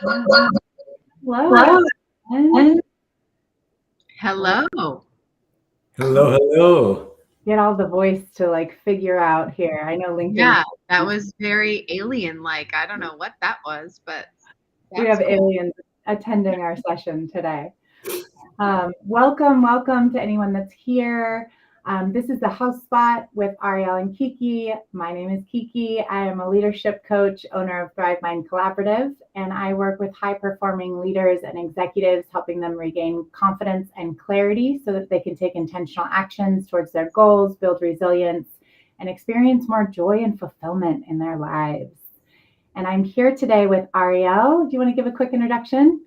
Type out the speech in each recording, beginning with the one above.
Hello, everyone. Hello. Hello, hello. Get all the voice to figure out here. I know LinkedIn. Yeah, that was very alien-like. I don't know what that was, but We that's have cool. aliens attending our session today. Welcome to anyone that's here. This is the House Spot with Ariel and Kiki. My name is Kiki. I am a leadership coach, owner of Thrive Mind Collaborative, and I work with high-performing leaders and executives, helping them regain confidence and clarity so that they can take intentional actions towards their goals, build resilience, and experience more joy and fulfillment in their lives. And I'm here today with Ariel. Do you want to give a quick introduction?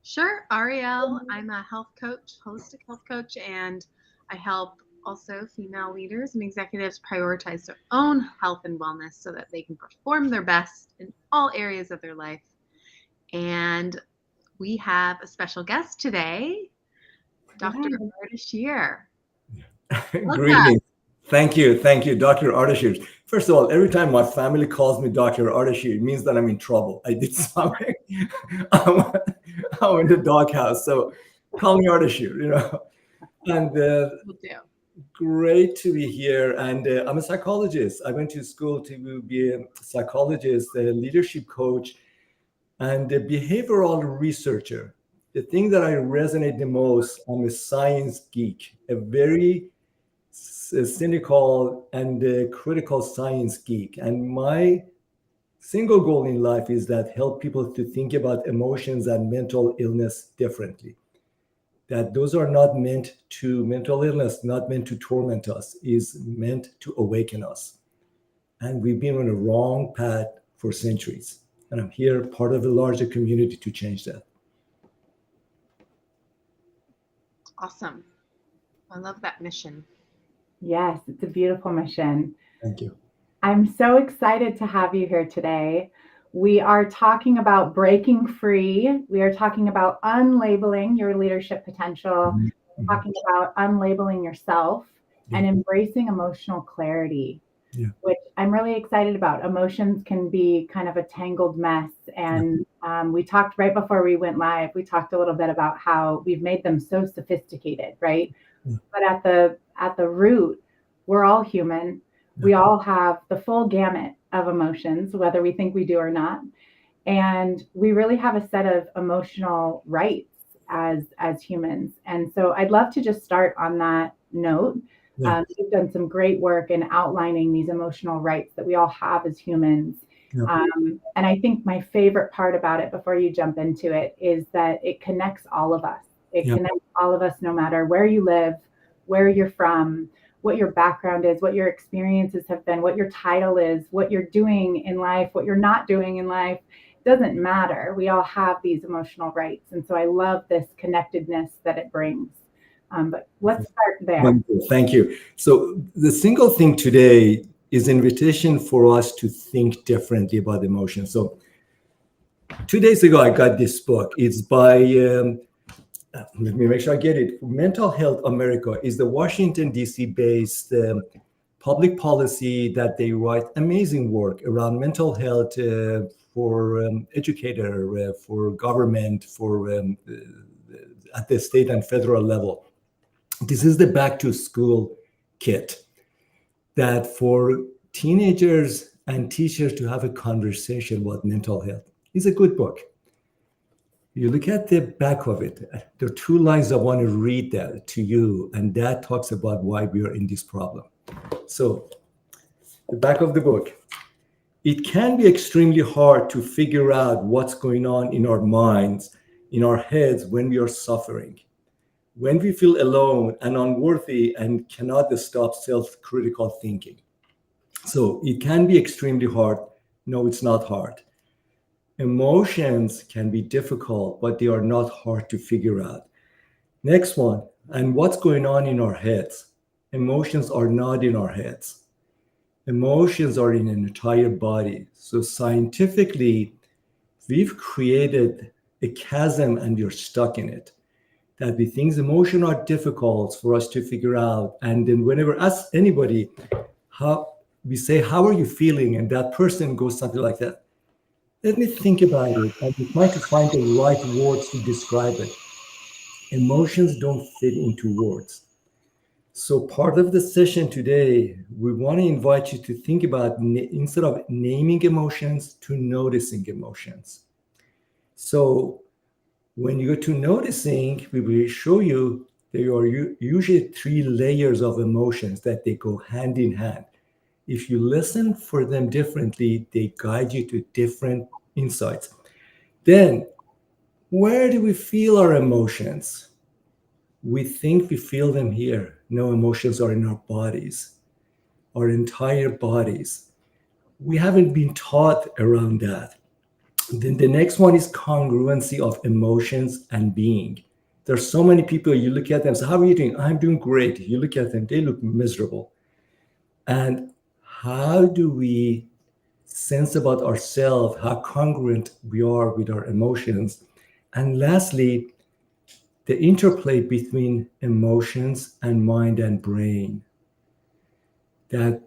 Sure, Ariel. I'm a health coach, holistic health coach, and I help also female leaders and executives prioritize their own health and wellness so that they can perform their best in all areas of their life. And we have a special guest today, Dr. Ardeshir. Greetings. Thank you, Dr. Ardeshir. First of all, every time my family calls me Dr. Ardeshir, it means that I'm in trouble. I did something. I'm, I'm in the doghouse, so call me Ardeshir. And Will do. great to be here. And I'm a psychologist. I went to school to be a psychologist, a leadership coach, and a behavioral researcher. The thing that I resonate the most, I'm a science geek, a very cynical and critical science geek. And my single goal in life is that help people to think about emotions and mental illness differently. That those are not meant to mental illness, not meant to torment us, is meant to awaken us. And we've been on a wrong path for centuries. And I'm here, part of a larger community, to change that. Awesome. I love that mission. Yes, it's a beautiful mission. Thank you. I'm so excited to have you here today. We are talking about breaking free. We are talking about unlabeling your leadership potential, talking about unlabeling yourself, and embracing emotional clarity, which I'm really excited about. Emotions can be kind of a tangled mess. And we talked right before we went live, we talked a little bit about how we've made them so sophisticated, right? But at the root, we're all human. We all have the full gamut of emotions, whether we think we do or not. And we really have a set of emotional rights as humans. And so I'd love to just start on that note. You've done some great work in outlining these emotional rights that we all have as humans. And I think my favorite part about it, before you jump into it, is that it connects all of us. It connects all of us, no matter where you live, where you're from, what your background is, what your experiences have been, what your title is, what you're doing in life, what you're not doing in life. It doesn't matter. We all have these emotional rights. And so I love this connectedness that it brings. But let's start there. Wonderful. Thank you. So the single thing today is invitation for us to think differently about emotions. So 2 days ago, I got this book. It's by, let me make sure I get it. Mental Health America is the Washington, D.C. based public policy that they write amazing work around mental health for educator, for government, for at the state and federal level. This is the back to school kit that for teenagers and teachers to have a conversation about mental health. It's a good book. You look at the back of it, there are 2 lines I want to read that to you, and that talks about why we are in this problem. So the back of the book. It can be extremely hard to figure out what's going on in our minds, in our heads when we are suffering. When we feel alone and unworthy and cannot stop self-critical thinking. So it can be extremely hard. No, it's not hard. Emotions can be difficult, but they are not hard to figure out. Next one, and what's going on in our heads? Emotions are not in our heads. Emotions are in an entire body. So scientifically, we've created a chasm and you're stuck in it. That we think emotions are difficult for us to figure out. And then whenever ask anybody, how we say, how are you feeling? And that person goes something like that. Let me think about it. I'm trying to find the right words to describe it. Emotions don't fit into words. So part of the session today, we want to invite you to think about, instead of naming emotions, to noticing emotions. So when you go to noticing, we will show you there are usually three layers of emotions that they go hand in hand. If you listen for them differently, they guide you to different insights. Then, where do we feel our emotions? We think we feel them here. No, emotions are in our bodies, our entire bodies. We haven't been taught around that. Then the next one is congruency of emotions and being. There's so many people, you look at them, so how are you doing? I'm doing great. You look at them, they look miserable. And how do we sense about ourselves, how congruent we are with our emotions? And lastly, the interplay between emotions and mind and brain. That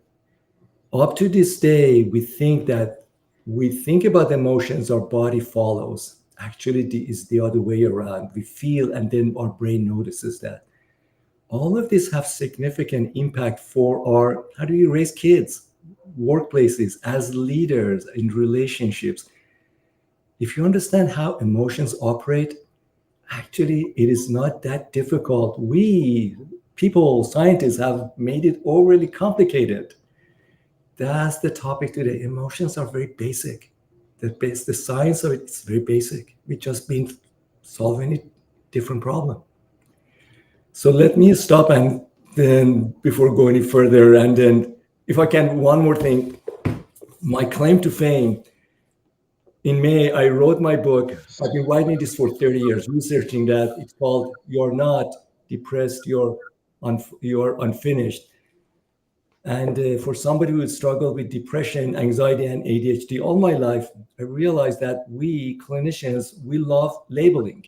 up to this day, we think about emotions, our body follows. Actually, it's the other way around. We feel, and then our brain notices that. All of this have significant impact for our, how do you raise kids, workplaces, as leaders, in relationships. If you understand how emotions operate, actually, it is not that difficult. We, people, scientists, have made it overly complicated. That's the topic today. Emotions are very basic. The science of it is very basic. We just been solving a different problem. So let me stop, and then before going any further, and then if I can, one more thing. My claim to fame. In May, I wrote my book. I've been writing this for 30 years, researching that. It's called "You're Not Depressed, You're Unfinished." And for somebody who has struggled with depression, anxiety, and ADHD all my life, I realized that we clinicians, we love labeling.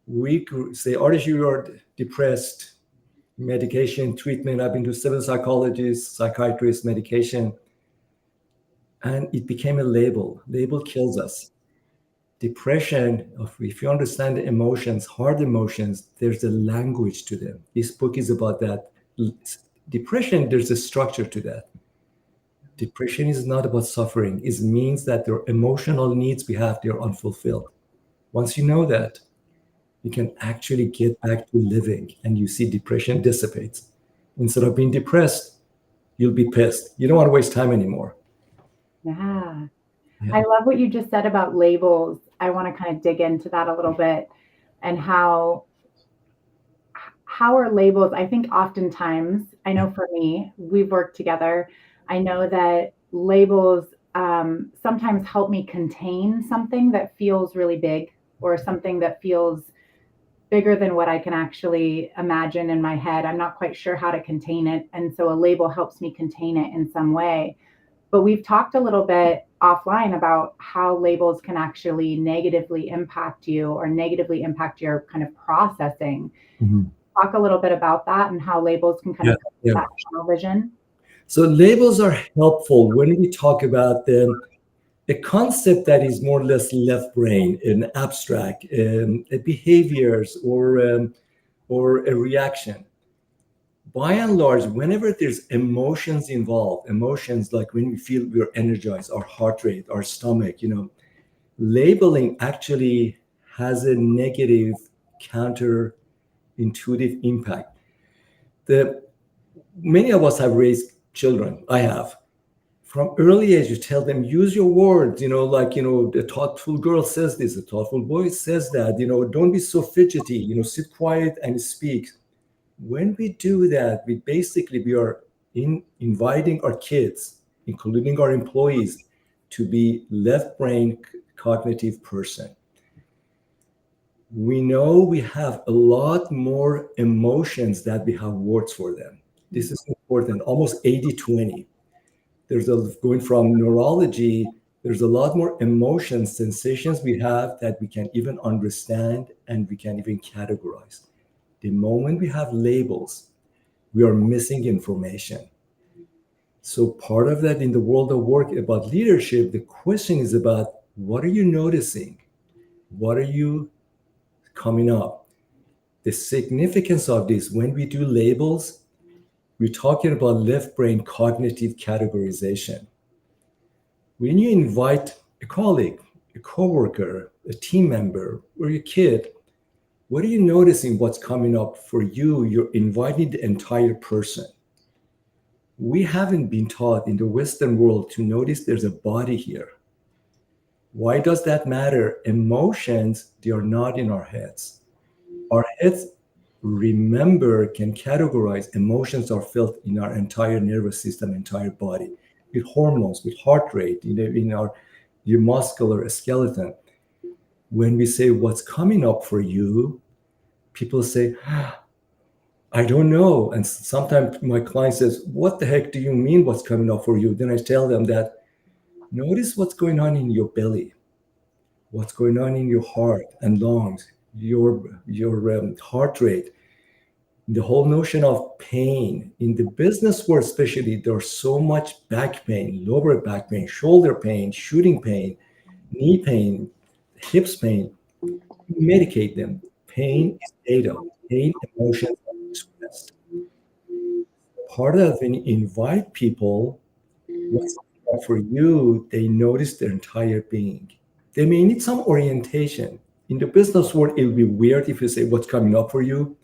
We could say, Ardeshir, you're depressed, medication, treatment. I've been to several psychologists, psychiatrists, medication. And it became a label. Label kills us. Depression, if you understand the emotions, hard emotions, there's a language to them. This book is about that. Depression, there's a structure to that. Depression is not about suffering. It means that their emotional needs we have, they're unfulfilled. Once you know that, you can actually get back to living, and you see depression dissipates. Instead of being depressed, you'll be pissed. You don't want to waste time anymore. Yeah. Yeah. I love what you just said about labels. I want to kind of dig into that a little bit, and how are labels, I think oftentimes, I know for me, we've worked together. I know that labels sometimes help me contain something that feels really big, or something that feels bigger than what I can actually imagine in my head. I'm not quite sure how to contain it. And so a label helps me contain it in some way. But we've talked a little bit offline about how labels can actually negatively impact you, or negatively impact your kind of processing. Mhm. Talk a little bit about that, and how labels can kind Yeah, of yeah. that tunnel vision. So labels are helpful when we talk about them. A concept that is more or less left brain and abstract, behaviors, or a reaction. By and large, whenever there's emotions involved, emotions like when we feel we're energized, our heart rate, our stomach, labeling actually has a negative counterintuitive impact. The Many of us have raised children. I have. From early age, you tell them, use your words, the thoughtful girl says this, the thoughtful boy says that, don't be so fidgety, sit quiet and speak. When we do that, we are inviting our kids, including our employees, to be left brain cognitive person. We know we have a lot more emotions that we have words for them. This is important, almost 80-20. Going from neurology, there's a lot more emotions, sensations we have that we can even understand and we can even categorize. The moment we have labels, we are missing information. So part of that in the world of work about leadership, the question is about what are you noticing? What are you coming up? The significance of this, when we do labels, we're talking about left brain cognitive categorization. When you invite a colleague, a coworker, a team member, or your kid, what are you noticing what's coming up for you? You're inviting the entire person. We haven't been taught in the Western world to notice there's a body here. Why does that matter? Emotions, they are not in our heads. Our heads remember, can categorize. Emotions are felt in our entire nervous system, entire body, with hormones, with heart rate, in our your muscular skeleton. When we say what's coming up for you, people say, I don't know. And sometimes my client says, what the heck do you mean what's coming up for you? Then I tell them that notice what's going on in your belly, what's going on in your heart and lungs, your heart rate, the whole notion of pain. In the business world especially, there's so much back pain, lower back pain, shoulder pain, shooting pain, knee pain, hips pain. Medicate them. Pain is data. Pain, emotions are expressed. Part of when you invite people, what's up for you, they notice their entire being. They may need some orientation. In the business world, it will be weird if you say what's coming up for you,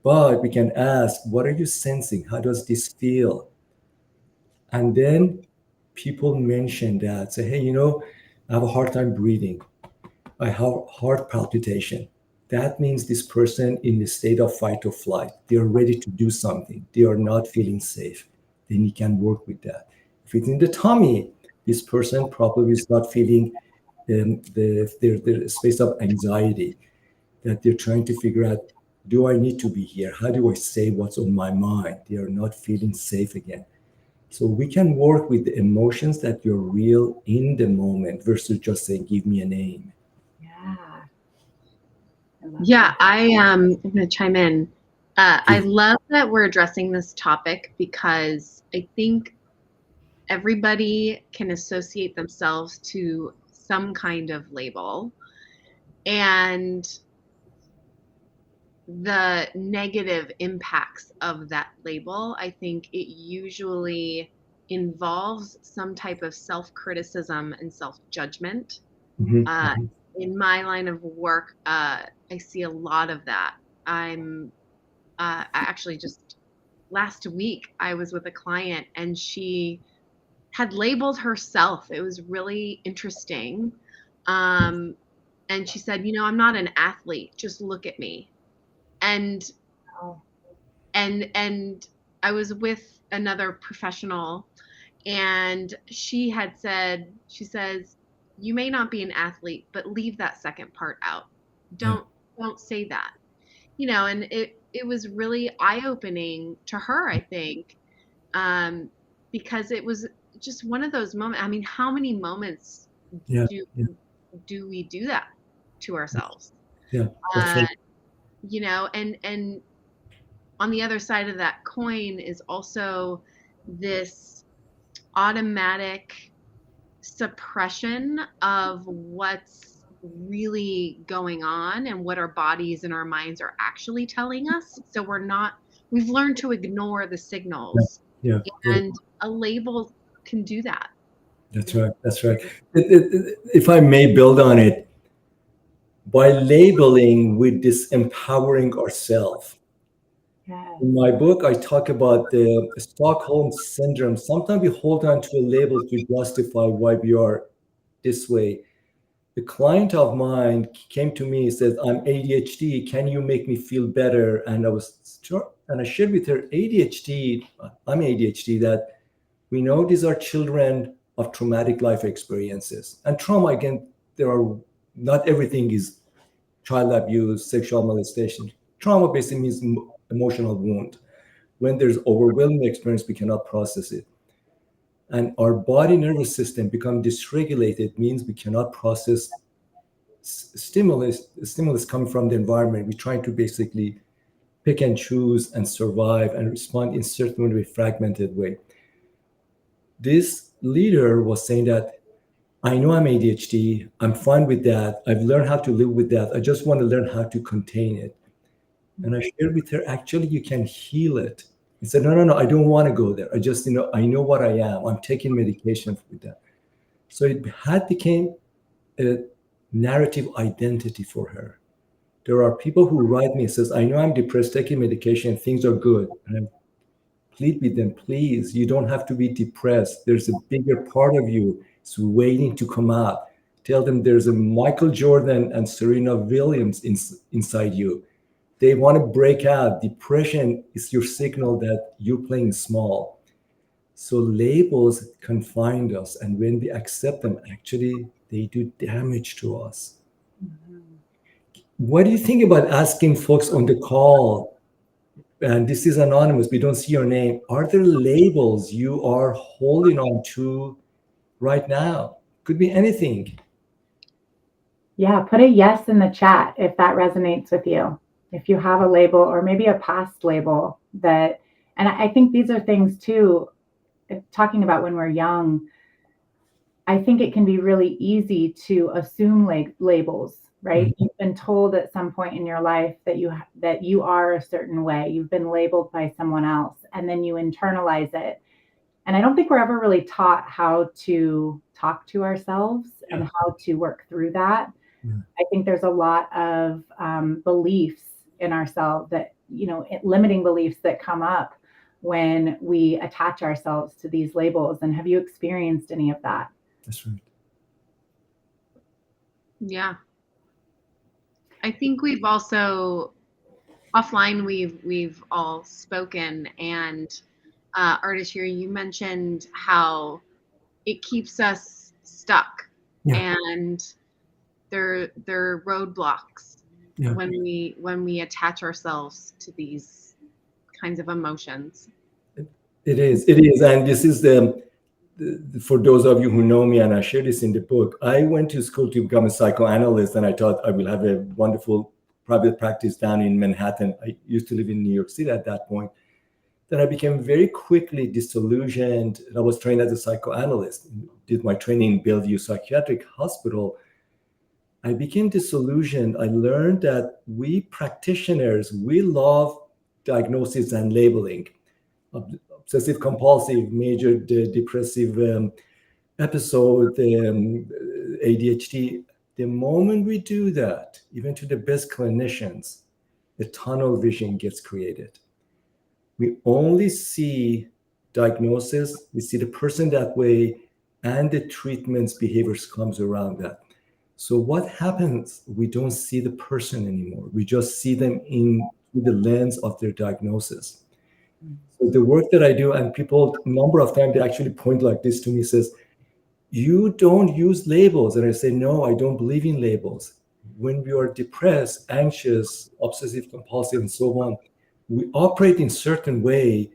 but we can ask, what are you sensing? How does this feel? And then people mention that, say, hey, I have a hard time breathing. I have heart palpitation. That means this person in the state of fight or flight. They are ready to do something. They are not feeling safe. Then you can work with that. If it's in the tummy, this person probably is not feeling their space of anxiety, that they're trying to figure out, do I need to be here? How do I say what's on my mind? They are not feeling safe again. So we can work with the emotions that you're real in the moment versus just saying, give me a name. Yeah. Yeah, I'm going to chime in. I love that we're addressing this topic because I think everybody can associate themselves to some kind of label, and the negative impacts of that label, I think it usually involves some type of self-criticism and self-judgment. In my line of work, I see a lot of that. I'm actually just last week, I was with a client and she had labeled herself. It was really interesting. And she said, I'm not an athlete. Just look at me. And and I was with another professional, and she says, you may not be an athlete, but leave that second part out. Don't say that. And it was really eye-opening to her, I think, because it was just one of those moments. I mean, how many moments do we do that to ourselves? Yeah, that's right. And on the other side of that coin is also this automatic suppression of what's really going on and what our bodies and our minds are actually telling us. So we've learned to ignore the signals. And a label can do that. That's right. That's right. If I may build on it, by labeling, we're disempowering ourselves. In my book, I talk about the Stockholm syndrome. Sometimes we hold on to a label to justify why we are this way. A client of mine came to me and said, I'm ADHD. Can you make me feel better? And I was sure. And I shared with her I'm ADHD, that we know these are children of traumatic life experiences. And trauma, again, not everything is child abuse, sexual molestation. Trauma basically means emotional wound. When there's overwhelming experience, we cannot process it. And our body nervous system become dysregulated, means we cannot process stimulus coming from the environment. We're trying to basically pick and choose and survive and respond in certain way, fragmented way. this leader was saying that I know I'm ADHD. I'm fine with that. I've learned how to live with that. I just want to learn how to contain it. And I shared with her, actually, you can heal it. I said, no, no, no, I don't want to go there. I just, I know what I am. I'm taking medication for that. So it had became a narrative identity for her. There are people who write me and says, I know I'm depressed, taking medication, things are good. And I plead with them, please, you don't have to be depressed. There's a bigger part of you. It's waiting to come out. Tell them there's a Michael Jordan and Serena Williams inside you. They want to break out. Depression is your signal that you're playing small. So labels confine us. And when we accept them, actually, they do damage to us. What do you think about asking folks on the call, and this is anonymous, we don't see your name, are there labels you are holding on to right now? Could be anything. Yeah, put a yes in the chat if that resonates with you. If you have a label or maybe a past label that, and I think these are things too, talking about when we're young, I think it can be really easy to assume labels, right? Mm-hmm. You've been told at some point in your life that you are a certain way. You've been labeled by someone else, and then you internalize it. And I don't think we're ever really taught how to talk to ourselves and how to work through that. Yeah. I think there's a lot of beliefs in ourselves that, limiting beliefs that come up when we attach ourselves to these labels. And have you experienced any of that? That's right. Yeah. I think we've also, offline, we've all spoken, and Ardeshir, you mentioned how it keeps us stuck, and they're roadblocks when we attach ourselves to these kinds of emotions. It is, and this is for those of you who know me, and I share this in the book, I went to school to become a psychoanalyst, and I thought I will have a wonderful private practice down in Manhattan. I used to live in New York City at that point. Then I became very quickly disillusioned. I was trained as a psychoanalyst, did my training in Bellevue Psychiatric Hospital. I became disillusioned. I learned that we practitioners, we love diagnosis and labeling. Obsessive compulsive, major depressive episode, ADHD. The moment we do that, even to the best clinicians, the tunnel vision gets created. We only see diagnosis, we see the person that way, and the treatments, behaviors comes around that. So what happens? We don't see the person anymore. We just see them through the lens of their diagnosis. So the work that I do, and people, a number of times, they actually point like this to me, says, you don't use labels. And I say, no, I don't believe in labels. When we are depressed, anxious, obsessive compulsive, and so on, we operate in certain way,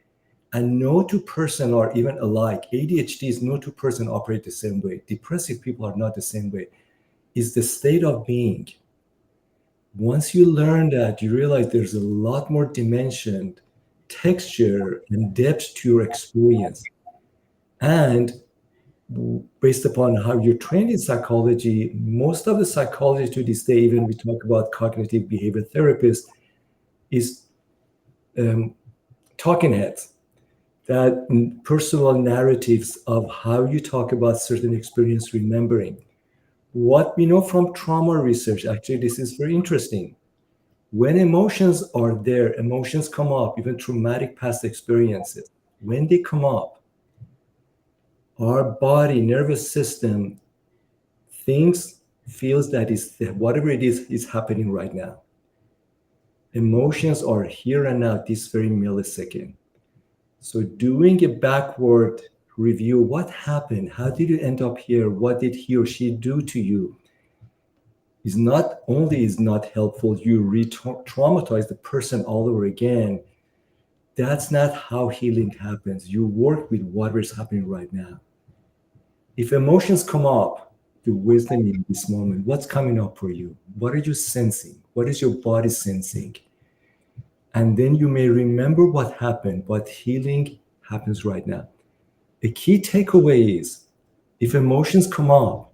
and no two person are even alike. ADHDs, no two person operate the same way. Depressive people are not the same way. It's the state of being. Once you learn that, you realize there's a lot more dimension, texture, and depth to your experience. And based upon how you're trained in psychology, most of the psychology to this day, even we talk about cognitive behavior therapists, is talking heads, that personal narratives of how you talk about certain experience, remembering. What we know from trauma research, actually, this is very interesting. When emotions are there, emotions come up, even traumatic past experiences. When they come up, our body, nervous system feels that whatever it is happening right now. Emotions are here and now, this very millisecond. So doing a backward review, what happened? How did you end up here? What did he or she do to you? Is not only not helpful, you re-traumatize the person all over again. That's not how healing happens. You work with whatever is happening right now. If emotions come up, the wisdom in this moment, what's coming up for you? What are you sensing? What is your body sensing? And then you may remember what happened, but healing happens right now. the key takeaway is, if emotions come up,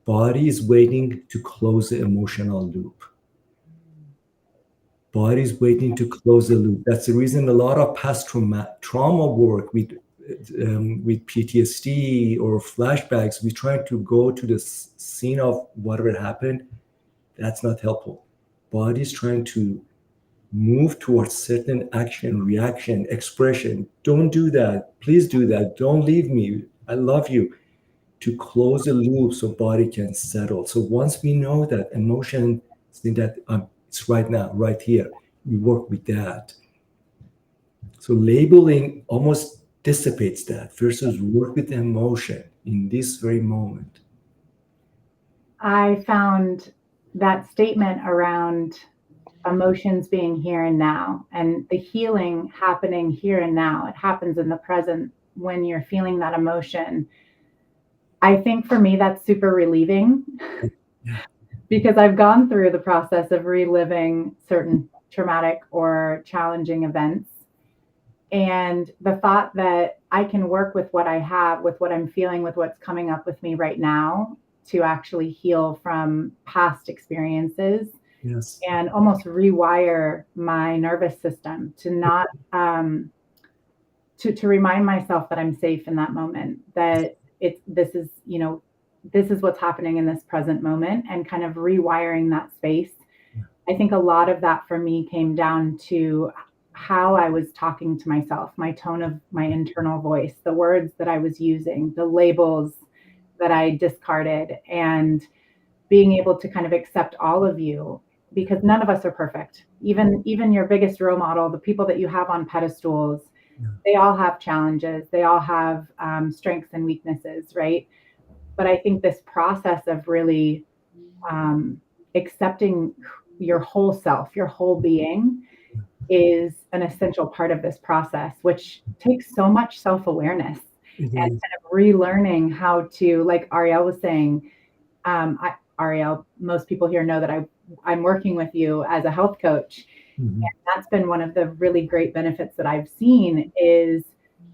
body is waiting to close the emotional loop. Body is waiting to close the loop. That's the reason a lot of past trauma work with PTSD or flashbacks, we try to go to the scene of whatever happened. That's not helpful. Body is trying to move towards certain action, reaction, expression. Don't do that. Please do that. Don't leave me. I love you. To close the loop so body can settle. So once we know that emotion is in that, it's right now, right here, we work with that. So labeling almost dissipates that versus work with emotion in this very moment. I found that statement around emotions being here and now, and the healing happening here and now. It happens in the present when you're feeling that emotion. I think for me, that's super relieving because I've gone through the process of reliving certain traumatic or challenging events. And the thought that I can work with what I have, with what I'm feeling, with what's coming up with me right now to actually heal from past experiences. Yes. And almost rewire my nervous system to not to remind myself that I'm safe in that moment, that this is what's happening in this present moment, and kind of rewiring that space. I think a lot of that for me came down to how I was talking to myself, my tone of my internal voice, the words that I was using, the labels that I discarded, and being able to kind of accept all of you, because none of us are perfect. Even your biggest role model, the people that you have on pedestals, they all have challenges. They all have strengths and weaknesses, right? But I think this process of really accepting your whole self, your whole being, is an essential part of this process, which takes so much self-awareness and kind of relearning how to, like Ariel was saying, Ariel, most people here know that I'm working with you as a health coach. Mm-hmm. And that's been one of the really great benefits that I've seen, is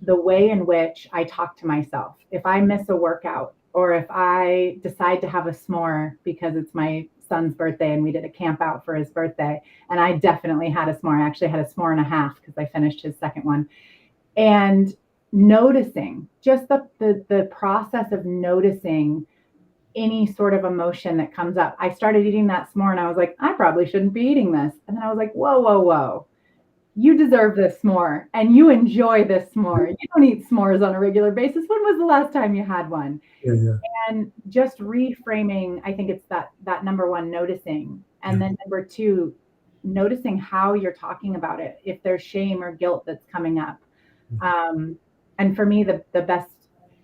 the way in which I talk to myself. If I miss a workout, or if I decide to have a s'more because it's my son's birthday and we did a camp out for his birthday, and I definitely had a s'more. I actually had a s'more and a half because I finished his second one. And noticing, just the process of noticing any sort of emotion that comes up. I started eating that s'more and I was like, I probably shouldn't be eating this. And then I was like, whoa. You deserve this s'more and you enjoy this s'more. You don't eat s'mores on a regular basis. When was the last time you had one? Yeah. And just reframing, I think it's that number one, noticing. And then number two, noticing how you're talking about it, if there's shame or guilt that's coming up. And for me, the best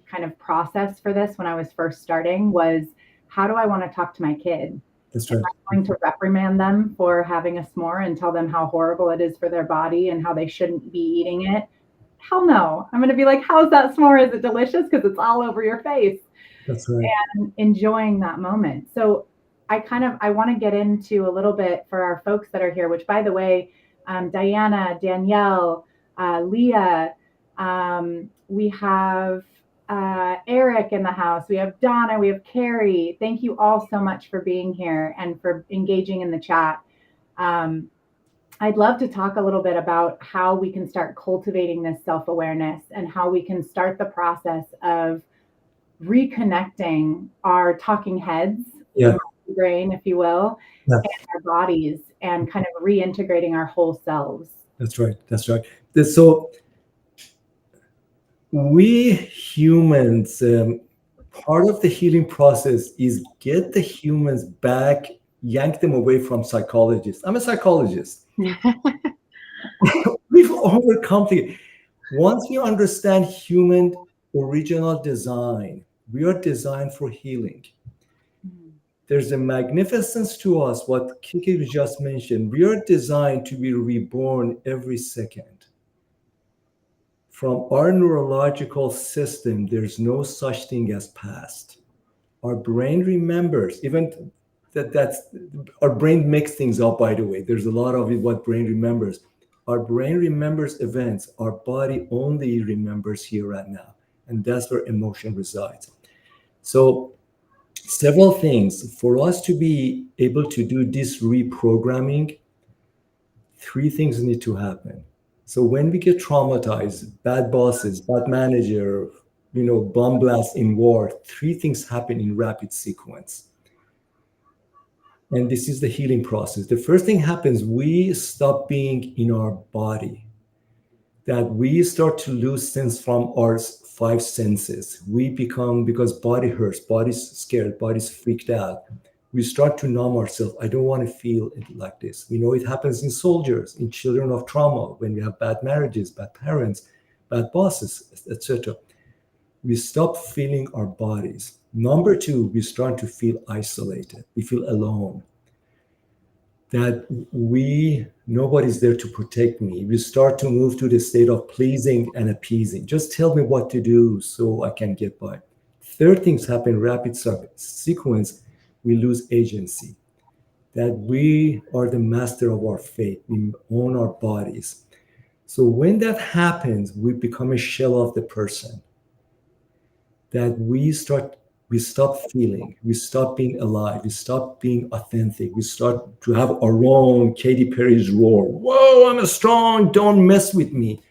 kind of process for this when I was first starting was, how do I want to talk to my kid? That's right. Am I going to reprimand them for having a s'more and tell them how horrible it is for their body and how they shouldn't be eating it? Hell no. I'm going to be like, how's that s'more? Is it delicious? Because it's all over your face. That's right. And enjoying that moment. So I want to get into a little bit for our folks that are here, which, by the way, Diana, Danielle, Leah, we have Eric in the house. We have Donna. We have Carrie. Thank you all so much for being here and for engaging in the chat. I'd love to talk a little bit about how we can start cultivating this self-awareness and how we can start the process of reconnecting our talking heads, the brain, if you will, and our bodies, and kind of reintegrating our whole selves. That's right. So we humans, part of the healing process is get the humans back, yank them away from psychologists. I'm a psychologist. We've overcomplicated. Once you understand human original design, we are designed for healing. There's a magnificence to us, what Kiki just mentioned. We are designed to be reborn every second. From our neurological system, there's no such thing as past. Our brain remembers, even that's our brain makes things up, by the way. There's a lot of it, what brain remembers. Our brain remembers events. Our body only remembers here and now. and that's where emotion resides. So several things for us to be able to do this reprogramming. Three things need to happen. So when we get traumatized, bad bosses, bad manager, bomb blast in war, three things happen in rapid sequence. And this is the healing process. The first thing happens, we stop being in our body, that we start to lose sense from our five senses. We become, because body hurts, body's scared, body's freaked out. We start to numb ourselves. I don't want to feel it like this. We know it happens in soldiers, in children of trauma, when we have bad marriages, bad parents, bad bosses, etc. We stop feeling our bodies. Number two, we start to feel isolated. We feel alone. That nobody's there to protect me. We start to move to the state of pleasing and appeasing. Just tell me what to do so I can get by. Third things happen, rapid sequence, we lose agency. That we are the master of our fate. We own our bodies. So when that happens, we become a shell of the person. That we stop feeling, we stop being alive, we stop being authentic, we start to have our own Katy Perry's roar. Whoa, I'm strong, don't mess with me.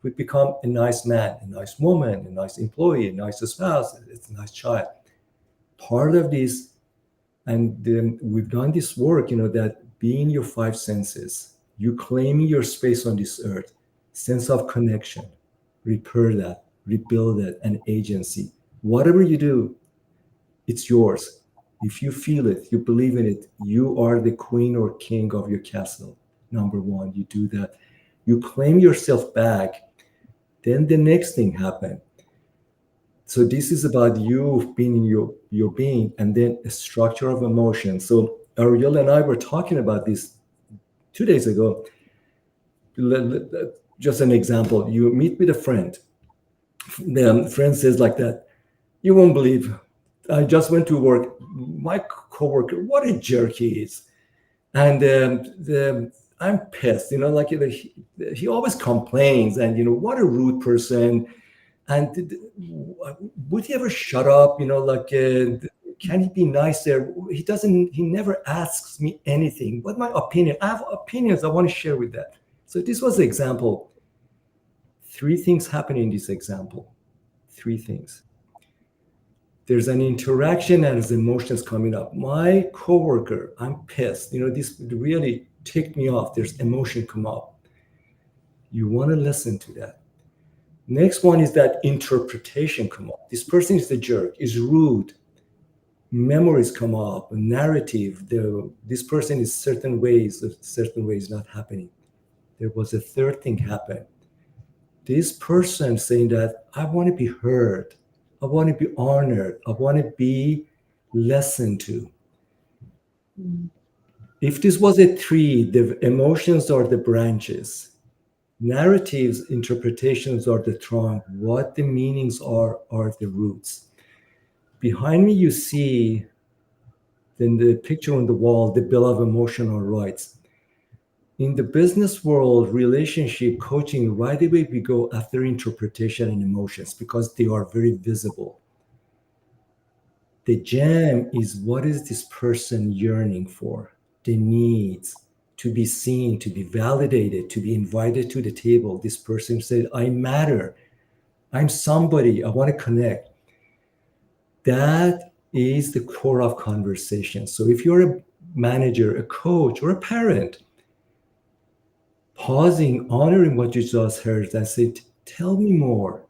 We become a nice man, a nice woman, a nice employee, a nice spouse, a nice child. Part of this, and we've done this work, that being your five senses, you claiming your space on this earth, sense of connection, repair that, rebuild that, and agency. Whatever you do, it's yours. If you feel it, you believe in it, you are the queen or king of your castle. Number one, you do that. You claim yourself back. Then the next thing happens. So this is about you being in your being, and then a structure of emotion. So Ariel and I were talking about this 2 days ago. Just an example. You meet with a friend. The friend says like that, you won't believe, I just went to work. My coworker, what a jerk he is. And I'm pissed, like he always complains, and what a rude person. And would he ever shut up? Can he be nicer? He never asks me anything. What my opinion? I have opinions I want to share with that. So this was the example. Three things happen in this example. Three things. There's an interaction and there's emotions coming up. My coworker, I'm pissed. This really ticked me off. There's emotion come up. You want to listen to that. Next one is that interpretation come up. This person is the jerk, is rude. Memories come up, a narrative. This person is certain ways not happening. There was a third thing happen. This person saying that I want to be heard. I want to be honored. I want to be listened to. If this was a tree, the emotions are the branches. Narratives, interpretations are the trunk. What the meanings are the roots. Behind me, you see, in the picture on the wall, the Bill of Emotional Rights. In the business world, relationship coaching, right away we go after interpretation and emotions because they are very visible. The gem is, what is this person yearning for? The needs to be seen, to be validated, to be invited to the table. This person said, I matter. I'm somebody. I want to connect. That is the core of conversation. So if you're a manager, a coach, or a parent, pausing, honoring what you just heard, and say, tell me more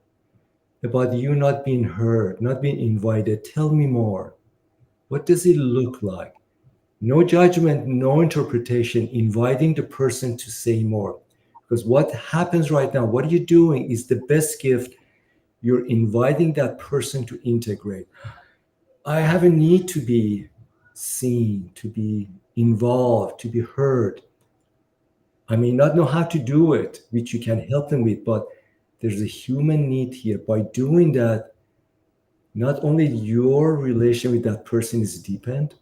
about you not being heard, not being invited. Tell me more. What does it look like? No judgment, no interpretation, inviting the person to say more. Because what happens right now, what you're doing is the best gift. You're inviting that person to integrate. I have a need to be seen, to be involved, to be heard. I may not know how to do it, which you can help them with, but there's a human need here. By doing that, not only your relation with that person is deepened,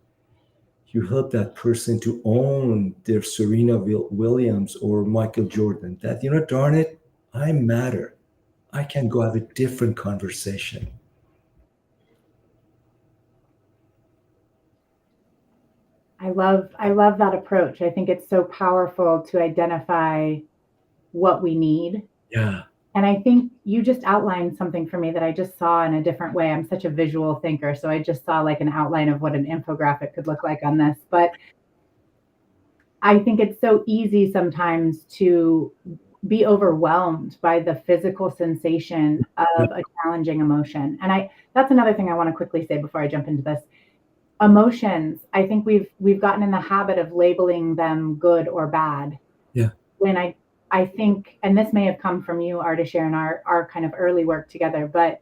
you help that person to own their Serena Williams or Michael Jordan. That, darn it, I matter. I can go have a different conversation. I love that approach. I think it's so powerful to identify what we need. Yeah. And I think you just outlined something for me that I just saw in a different way. I'm such a visual thinker, so I just saw like an outline of what an infographic could look like on this. But I think it's so easy sometimes to be overwhelmed by the physical sensation Yeah. of a challenging emotion. And I that's another thing I want to quickly say before I jump into this. Emotions, I think we've gotten in the habit of labeling them good or bad. Yeah. When I think, and this may have come from you, Ardeshir, in our kind of early work together, but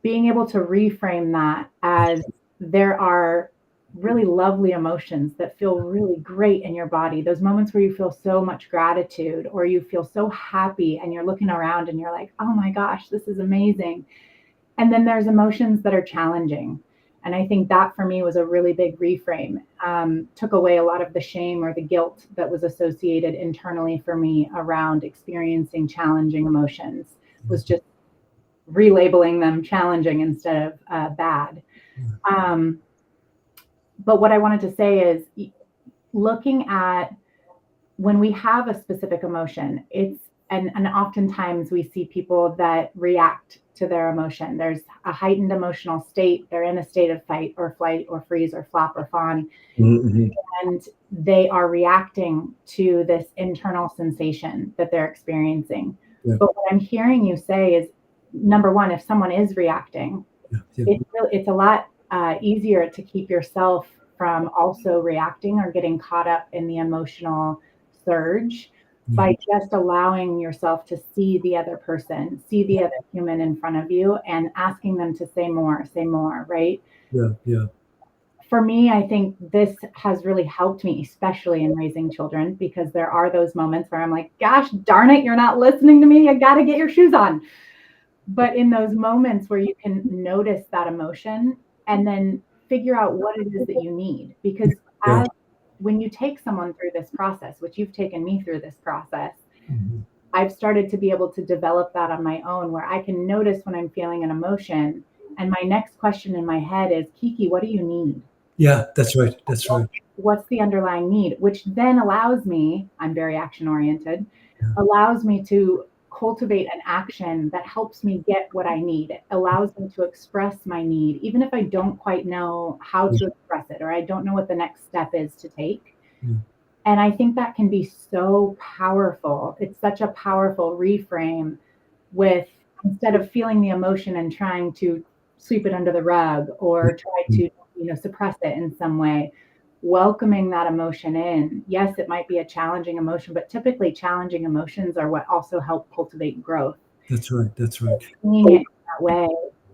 being able to reframe that as there are really lovely emotions that feel really great in your body. Those moments where you feel so much gratitude or you feel so happy and you're looking around and you're like, oh my gosh, this is amazing. And then there's emotions that are challenging. And I think that for me was a really big reframe. Took away a lot of the shame or the guilt that was associated internally for me around experiencing challenging emotions, was just relabeling them challenging instead of bad. Um, but what I wanted to say is looking at when we have a specific emotion, and oftentimes we see people that react to their emotion. There's a heightened emotional state. They're in a state of fight or flight or freeze or flop or fawn, Mm-hmm. and they are reacting to this internal sensation that they're experiencing. Yeah. But what I'm hearing you say is, number one, if someone is reacting, Yeah. it's a lot easier to keep yourself from also reacting or getting caught up in the emotional surge by just allowing yourself to see the other person, see the other human in front of you, and asking them to say more, right? Yeah. Yeah. For me, I think this has really helped me, especially in raising children, because there are those moments where I'm like, gosh darn it, you're not listening to me. You got to get your shoes on. But in those moments where you can notice that emotion and then figure out what it is that you need, because Yeah. when you take someone through this process, which you've taken me through this process, Mm-hmm. I've started to be able to develop that on my own, where I can notice when I'm feeling an emotion. And my next question in my head is, Kiki, what do you need? Yeah, that's right. That's right. What's the underlying need? Which then allows me, I'm very action oriented, Yeah. allows me to cultivate an action that helps me get what I need. It allows me to express my need, even if I don't quite know how to express it or I don't know what the next step is to take. Yeah. And I think that can be so powerful. It's such a powerful reframe with, instead of feeling the emotion and trying to sweep it under the rug or try to, suppress it in some way, welcoming that emotion in. Yes, it might be a challenging emotion, but typically challenging emotions are what also help cultivate growth. That's right. That's right. Seeing it in that way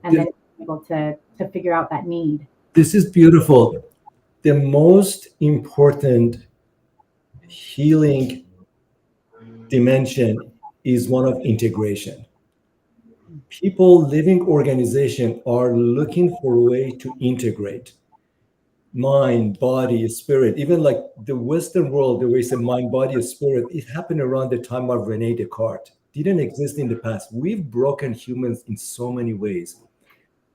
and Yeah. then being able to figure out that need. This is beautiful. The most important healing dimension is one of integration. People, living organization are looking for a way to integrate mind, body, spirit. Even like the Western world, the way it's a mind, body, spirit, it happened around the time of Rene Descartes. Didn't exist in the past. We've broken humans in so many ways.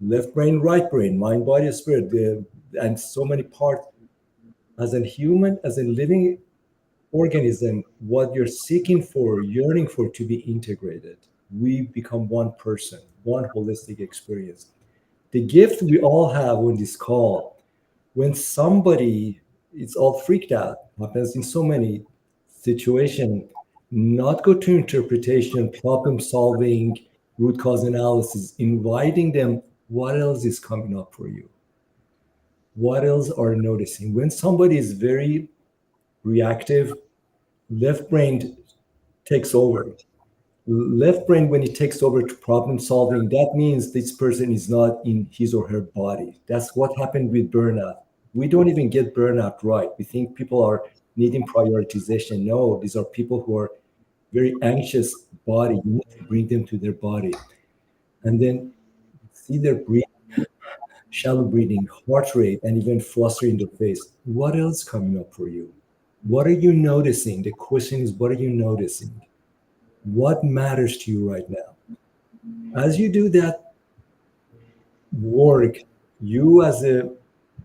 Left brain, right brain, mind, body, spirit, and so many parts. As a human, as a living organism, what you're seeking for, yearning for, to be integrated. We become one person, one holistic experience. The gift we all have on this call, when somebody is all freaked out, happens in so many situations, not go to interpretation, problem solving, root cause analysis, inviting them, what else is coming up for you? What else are you noticing? When somebody is very reactive, left brain takes over. Left brain, when it takes over to problem solving, that means this person is not in his or her body. That's what happened with burnout. We don't even get burnout right. We think people are needing prioritization. No, these are people who are very anxious body. You need to bring them to their body. And then see their breathing, shallow breathing, heart rate, and even fluster in the face. What else coming up for you? What are you noticing? The question is, what are you noticing? What matters to you right now? As you do that work, you as a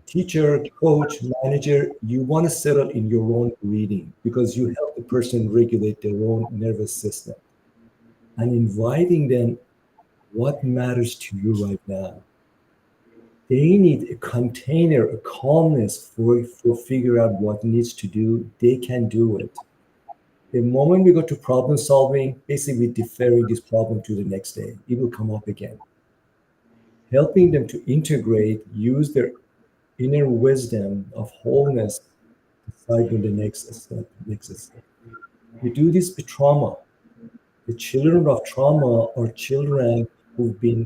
teacher, coach, manager, you want to settle in your own breathing because you help the person regulate their own nervous system and inviting them what matters to you right now. They need a container, a calmness for figure out what needs to do. They can do it. The moment we go to problem solving, basically deferring this problem to the next day. It will come up again. Helping them to integrate, use their inner wisdom of wholeness, decide on the next step, next step. We do this with trauma. The children of trauma are children who've been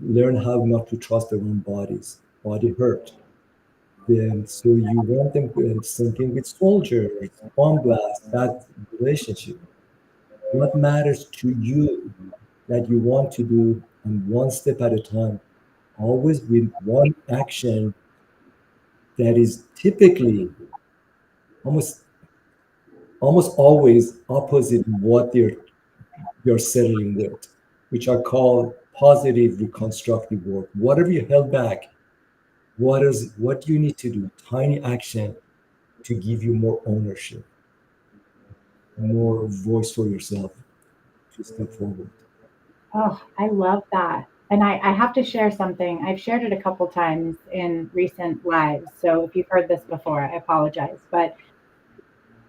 learn how not to trust their own bodies. Body hurt. Then so you want them thinking with soldiers, bomb blast, that relationship. What matters to you that you want to do and one step at a time, always with one action that is typically almost almost always opposite what you're settling with, which are called positive reconstructive work. Whatever you held back, what do you need to do? Tiny action to give you more ownership, more voice for yourself to step forward. Oh, I love that. And I have to share something. I've shared it a couple times in recent lives. So if you've heard this before, I apologize. But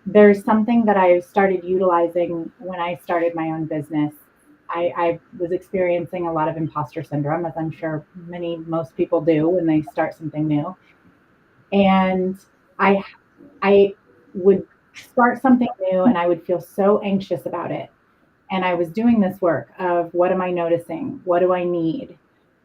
there's something that I started utilizing when I started my own business. I was experiencing a lot of imposter syndrome, as I'm sure most people do when they start something new. And I I would start something new and I would feel so anxious about it. And I was doing this work of what am I noticing? What do I need?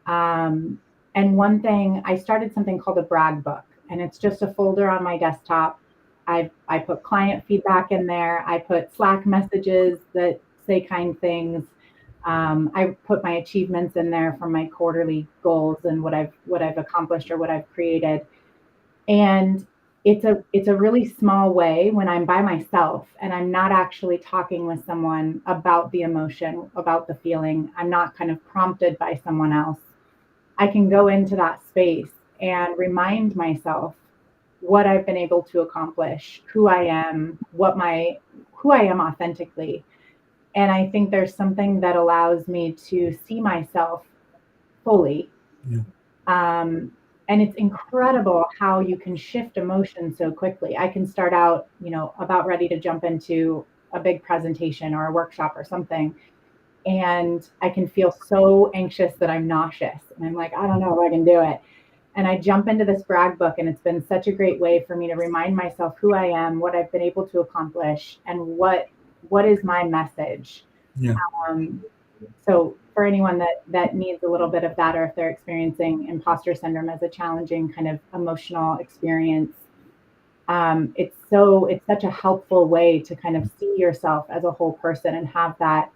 Um, and one thing, I started something called a brag book, and it's just a folder on my desktop. I put client feedback in there. I put Slack messages that say kind things. I put my achievements in there from my quarterly goals and what I've accomplished or what I've created. And it's a really small way when I'm by myself and I'm not actually talking with someone about the emotion, about the feeling. I'm not kind of prompted by someone else. I can go into that space and remind myself what I've been able to accomplish, who I am, who I am authentically. And I think there's something that allows me to see myself fully. Yeah. Um, and it's incredible how you can shift emotion so quickly. I can start out, about ready to jump into a big presentation or a workshop or something, and I can feel so anxious that I'm nauseous. And I'm like, I don't know if I can do it. And I jump into this brag book, and it's been such a great way for me to remind myself who I am, what I've been able to accomplish, and what is my message. Yeah. Um, so for anyone that needs a little bit of that, or if they're experiencing imposter syndrome as a challenging kind of emotional experience, it's such a helpful way to kind of see yourself as a whole person and have that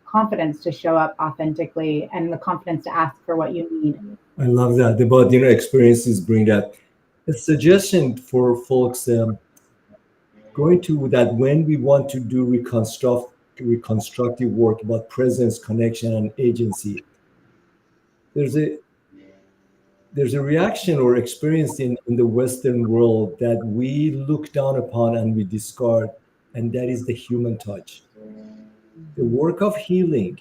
confidence to show up authentically and the confidence to ask for what you need. I love that. About experiences bring that. A suggestion for folks going to that when we want to do reconstructive work about presence, connection, and agency, there's a there's a reaction or experience in the Western world that we look down upon and we discard, and that is the human touch. The work of healing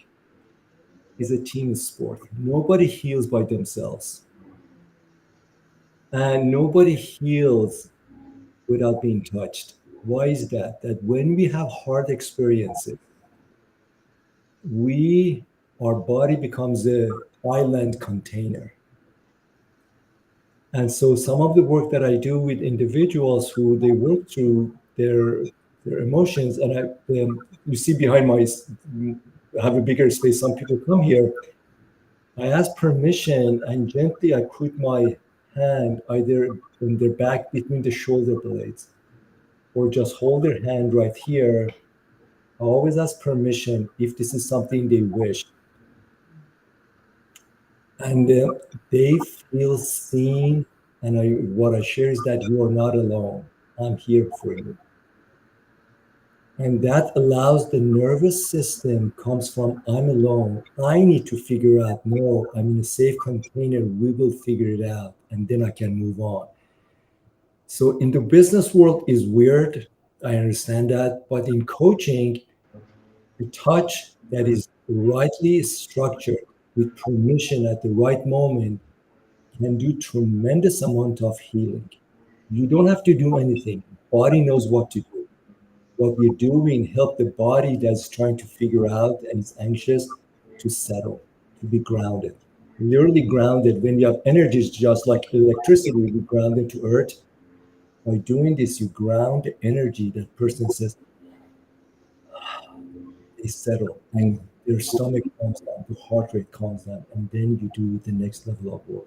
is a team sport. Nobody heals by themselves, and nobody heals without being touched. Why is that? That when we have hard experiences, we our body becomes a island container. And so some of the work that I do with individuals who they work through their emotions, and you see behind I have a bigger space. Some people come here. I ask permission, and gently I put my hand either on their back between the shoulder blades, or just hold their hand right here. I always ask permission if this is something they wish, and they feel seen. And what I share is that you are not alone. I'm here for you. And that allows the nervous system comes from I'm alone. I need to figure out, no, I'm in a safe container. We will figure it out. And then I can move on. So in the business world is weird. I understand that. But in coaching, a touch that is rightly structured with permission at the right moment can do tremendous amount of healing. You don't have to do anything. Body knows what to do. What we're doing help the body that's trying to figure out and is anxious to settle, to be grounded. Literally grounded. When you have energy, it's just like electricity, we ground into earth. By doing this, you ground the energy. That person says they settle and their stomach calms down, the heart rate calms down, and then you do the next level of work.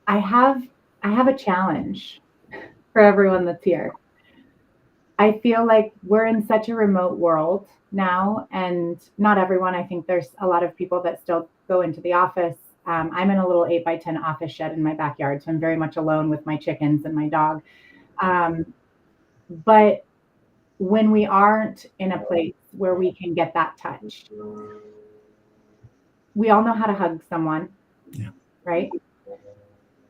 I have I have a challenge for everyone that's here. I feel like we're in such a remote world now, and not everyone. I think there's a lot of people that still go into the office. I'm in a little 8 by 10 office shed in my backyard, so I'm very much alone with my chickens and my dog. Um, but when we aren't in a place where we can get that touch, we all know how to hug someone, Yeah. right?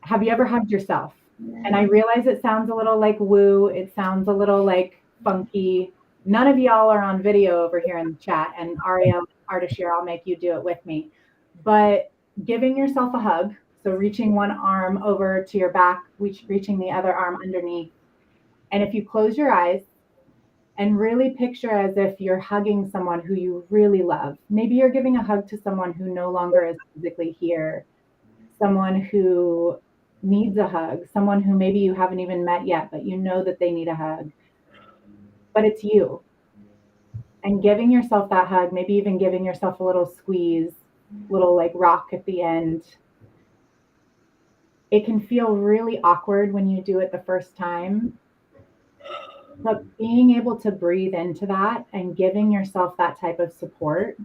Have you ever hugged yourself? And I realize it sounds a little like woo, it sounds a little like funky. None of y'all are on video over here in the chat, and Ariel, Ardeshir, I'll make you do it with me. But giving yourself a hug, so reaching one arm over to your back, reaching the other arm underneath. And if you close your eyes and really picture as if you're hugging someone who you really love, maybe you're giving a hug to someone who no longer is physically here, someone who needs a hug, someone who maybe you haven't even met yet, but you know that they need a hug, but it's you. And giving yourself that hug, maybe even giving yourself a little squeeze, little like rock at the end. It can feel really awkward when you do it the first time, but being able to breathe into that and giving yourself that type of support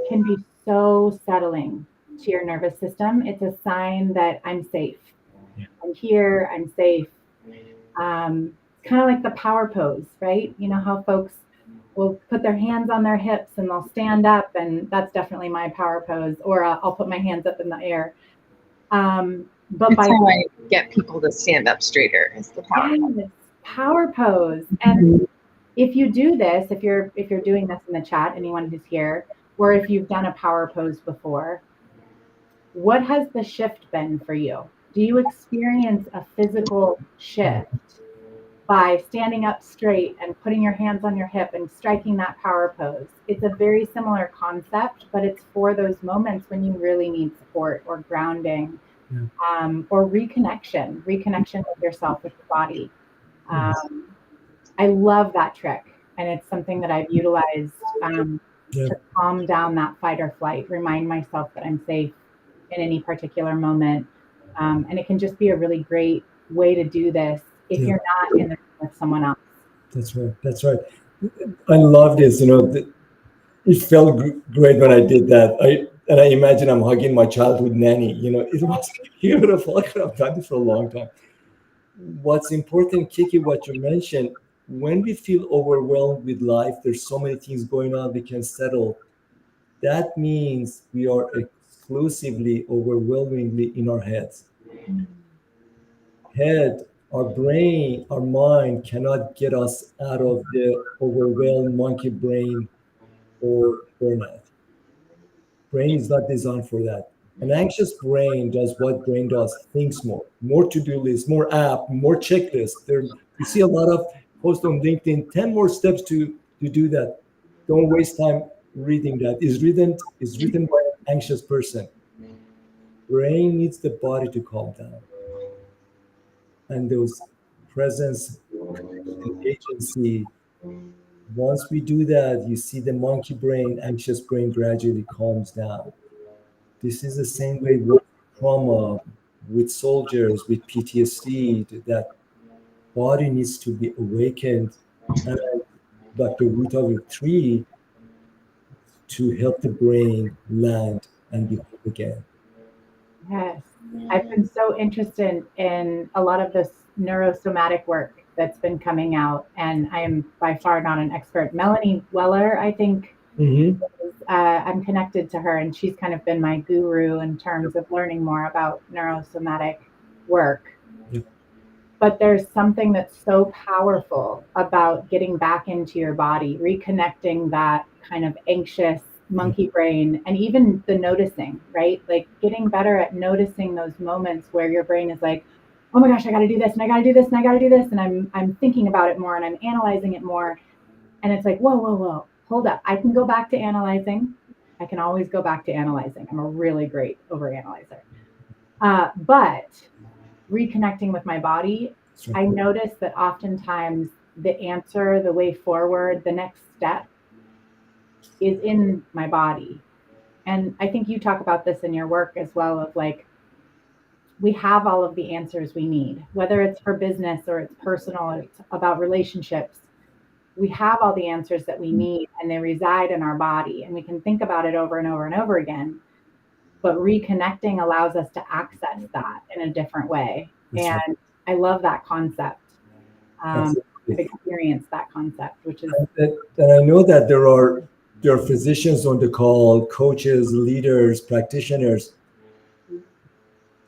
can be so settling to your nervous system. It's a sign that I'm safe. I'm here, I'm safe. Kind of like the power pose, right? You know how folks will put their hands on their hips and they'll stand up, and that's definitely my power pose. Or I'll put my hands up in the air. But That's by how I get people to stand up straighter is the power. yes, power pose. And if you do this, if you're doing this in the chat, anyone who's here, or if you've done a power pose before, what has the shift been for you? Do you experience a physical shift by standing up straight and putting your hands on your hip and striking that power pose? It's a very similar concept, but it's for those moments when you really need support or grounding, or reconnection with yourself, with your body. I love that trick, and it's something that I've utilized to calm down that fight or flight, remind myself that I'm safe in any particular moment. And it can just be a really great way to do this if you're not in the room with someone else. That's right. That's right. I love this. It felt great when I did that. I imagine I'm hugging my childhood nanny. It was beautiful. I could have done this for a long time. What's important, Kiki, what you mentioned, when we feel overwhelmed with life, there's so many things going on, we can settle. That means we are exclusively, overwhelmingly in our heads. Head, our brain, our mind cannot get us out of the overwhelmed monkey brain or burnout. Brain is not designed for that. An anxious brain does what brain does, thinks more to-do list, more app, more checklist. You see a lot of posts on LinkedIn, 10 more steps to do that. Don't waste time reading that. Is written by an anxious person. Brain needs the body to calm down. And those presence, connection, agency, once we do that, you see the monkey brain, anxious brain gradually calms down. This is the same way with trauma, with soldiers, with PTSD, that body needs to be awakened. And like the root of a tree to help the brain land and be whole again. Yes. I've been so interested in a lot of this neurosomatic work that's been coming out, and I am by far not an expert. Melanie Weller, I think, Mm-hmm. I'm connected to her, and she's kind of been my guru in terms of learning more about neurosomatic work. Yep. But there's something that's so powerful about getting back into your body, reconnecting that kind of anxious monkey brain, and even the noticing, right? Like getting better at noticing those moments where your brain is like, oh my gosh, I got to do this, and I got to do this, and I got to do this, and I'm thinking about it more, and I'm analyzing it more, and it's like, whoa, whoa, whoa, hold up. I can go back to analyzing. I can always go back to analyzing. I'm a really great overanalyzer. But reconnecting with my body, Sure. I notice that oftentimes the answer, the way forward, the next step is in my body. And I think you talk about this in your work as well of like, we have all of the answers we need, whether it's for business or it's personal, or it's about relationships. We have all the answers that we need and they reside in our body, and we can think about it over and over and over again. But reconnecting allows us to access that in a different way. That's right. And I love that concept. I've Absolutely. experienced that concept, which is And I know that there are physicians on the call, coaches, leaders, practitioners.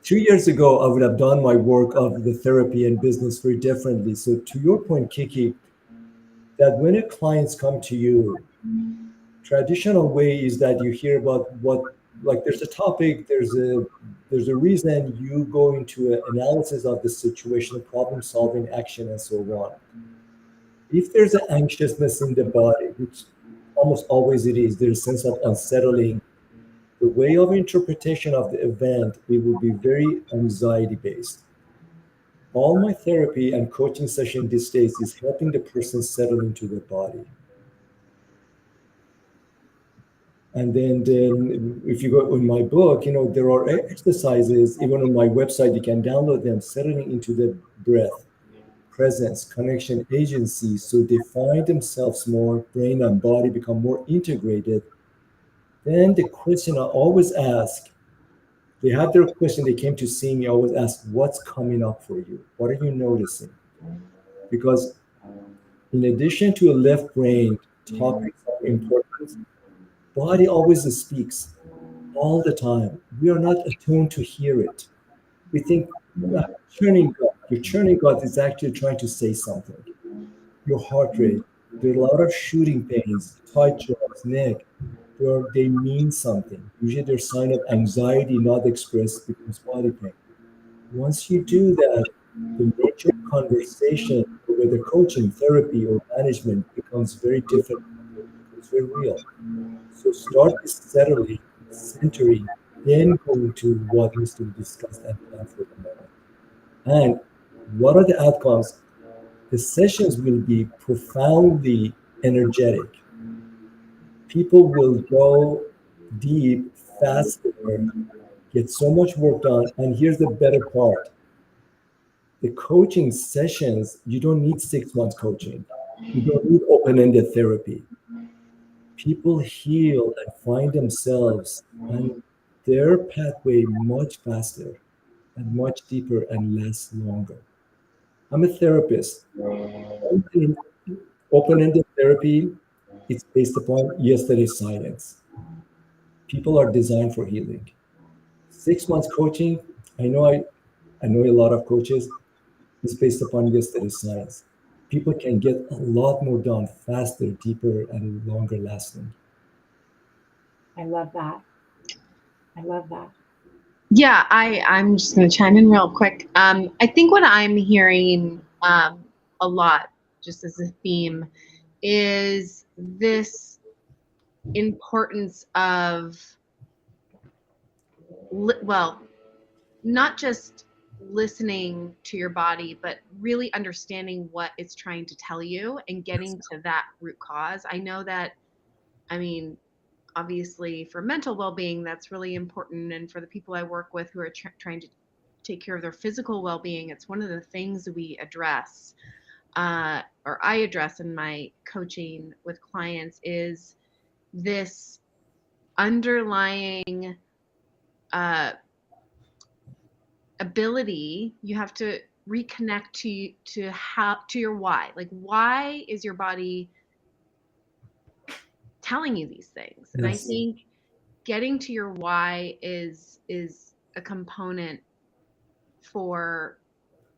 2 years ago, I would have done my work of the therapy and business very differently. So to your point, Kiki, that when a clients come to you, traditional way is that you hear about what, like there's a topic, there's a reason, you go into an analysis of the situation, problem solving, action, and so on. If there's an anxiousness in the body, which almost always it is, there's a sense of unsettling, the way of interpretation of the event, it will be very anxiety based. All my therapy and coaching session these days is helping the person settle into their body. And then if you go in my book, there are exercises, even on my website, you can download them, settling into the breath, presence, connection, agency. So they find themselves more, brain and body become more integrated. Then the question I always ask, they had their question, they came to see me, I always ask, what's coming up for you? What are you noticing? Because in addition to a left brain topics of importance, body always speaks all the time. We are not attuned to hear it. We think churning gut, your churning gut is actually trying to say something. Your heart rate, there are a lot of shooting pains, tight jaws, neck. They mean something. Usually they're sign of anxiety not expressed becomes body pain. Once you do that, the nature of conversation, whether coaching, therapy, or management, becomes very different. It becomes very real. So start with settling, centering, then go into what needs to be discussed and planned for the moment. And what are the outcomes? The sessions will be profoundly energetic. People will go deep faster, get so much work done. And here's the better part, the coaching sessions, you don't need 6 months coaching, you don't need open ended therapy. People heal and find themselves and their pathway much faster and much deeper and lasts longer. I'm a therapist. Open ended therapy, it's based upon yesterday's science. People are designed for healing. 6 months coaching, I know a lot of coaches, is based upon yesterday's science. People can get a lot more done faster, deeper, and longer lasting. I love that. I love that. Yeah, I'm just going to chime in real quick. I think what I'm hearing a lot, just as a theme, is this importance of, well, not just listening to your body, but really understanding what it's trying to tell you and getting to that root cause. I know that, I mean, obviously for mental well-being, that's really important. And for the people I work with who are trying to take care of their physical well-being, it's one of the things we address, or I address in my coaching with clients, is this underlying ability. You have to reconnect to your why. Like, why is your body telling you these things? And I think getting to your why is a component for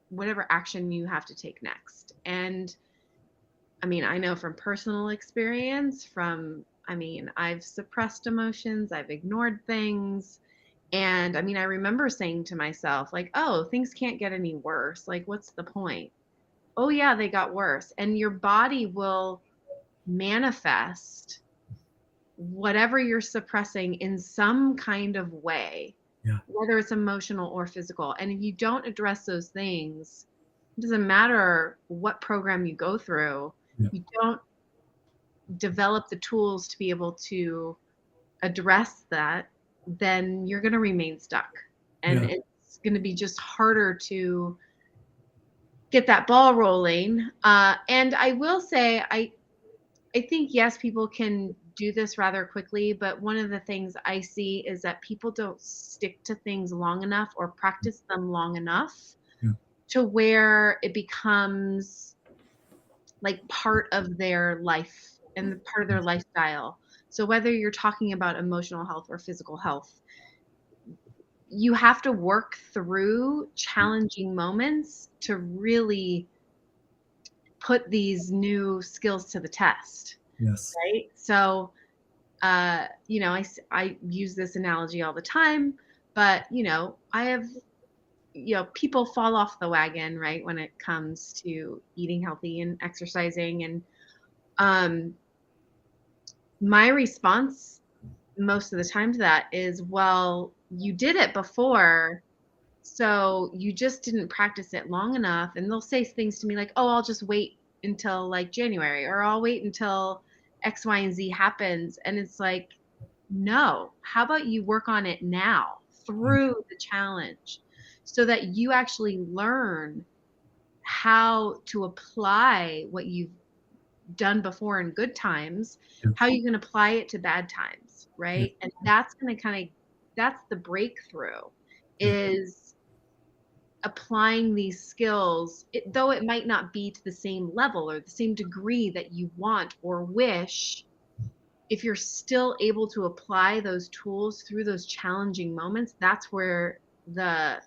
whatever action you have to take next. And I mean, I know from personal experience, I've suppressed emotions, I've ignored things. And I mean, I remember saying to myself, like, oh, things can't get any worse. Like, what's the point? Oh, yeah, they got worse. And your body will manifest whatever you're suppressing in some kind of way, whether it's emotional or physical. And if you don't address those things, it doesn't matter what program you go through, you don't develop the tools to be able to address that, then you're going to remain stuck. And it's going to be just harder to get that ball rolling. And I will say, I think, yes, people can do this rather quickly, but one of the things I see is that people don't stick to things long enough or practice them long enough to where it becomes like part of their life and part of their lifestyle. So whether you're talking about emotional health or physical health, you have to work through challenging moments to really put these new skills to the test. Yes. Right. So, you know, I use this analogy all the time, but, you know, I have, you know, people fall off the wagon, right, when it comes to eating healthy and exercising. And my response most of the time to that is, well, you did it before, so you just didn't practice it long enough. And they'll say things to me like, oh, I'll just wait until like January, or I'll wait until X, Y, and Z happens. And it's like, no, how about you work on it now through the challenge so that you actually learn how to apply what you've done before in good times, how you can apply it to bad times, right? And that's going to that's the breakthrough, is applying these skills, though it might not be to the same level or the same degree that you want or wish. If you're still able to apply those tools through those challenging moments, that's where the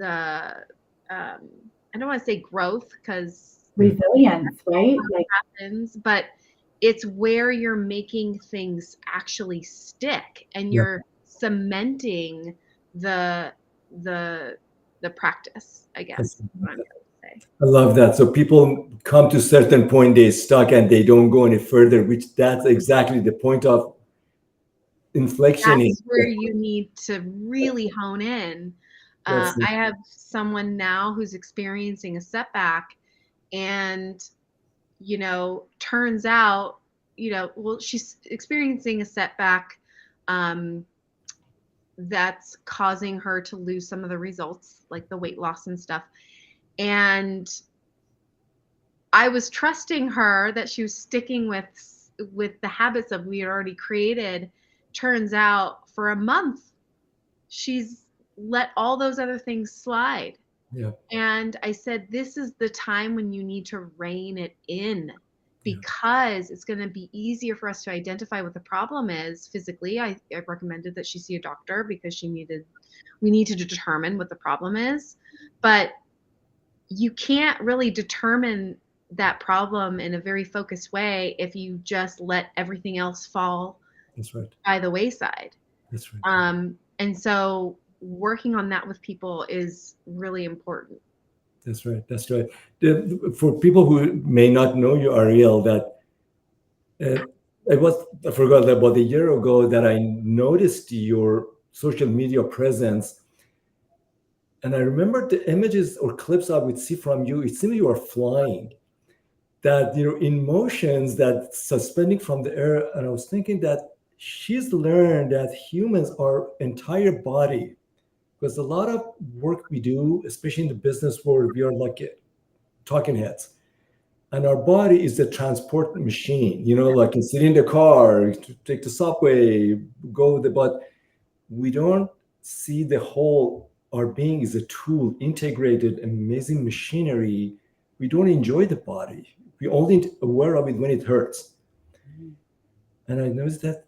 I don't want to say growth, because resilience, right? Like, happens, but it's where you're making things actually stick and you're cementing the practice, I guess is what I'm trying to say. I love that. So people come to a certain point, they stuck and they don't go any further, which that's exactly the point of inflection. That's where you need to really hone in. I have someone now who's experiencing a setback, and, you know, turns out, you know, well, she's experiencing a setback that's causing her to lose some of the results, like the weight loss and stuff. And I was trusting her that she was sticking with the habits that we had already created. Turns out for a month, she's let all those other things slide. And I said, this is the time when you need to rein it in, because it's going to be easier for us to identify what the problem is physically. I recommended that she see a doctor because we need to determine what the problem is. But you can't really determine that problem in a very focused way if you just let everything else fall by the wayside. That's right. And so working on that with people is really important. That's right. That's right. For people who may not know you, Ariel, that I forgot about a year ago that I noticed your social media presence, and I remember the images or clips I would see from you. It seemed you are flying, that in motions that suspending from the air, and I was thinking that she's learned that humans are entire body. Because a lot of work we do, especially in the business world, we are like talking heads. And our body is the transport machine, like you sit in the car, take the subway, but we don't see the whole our being is a tool, integrated, amazing machinery, we don't enjoy the body. We only aware of it when it hurts. And I noticed that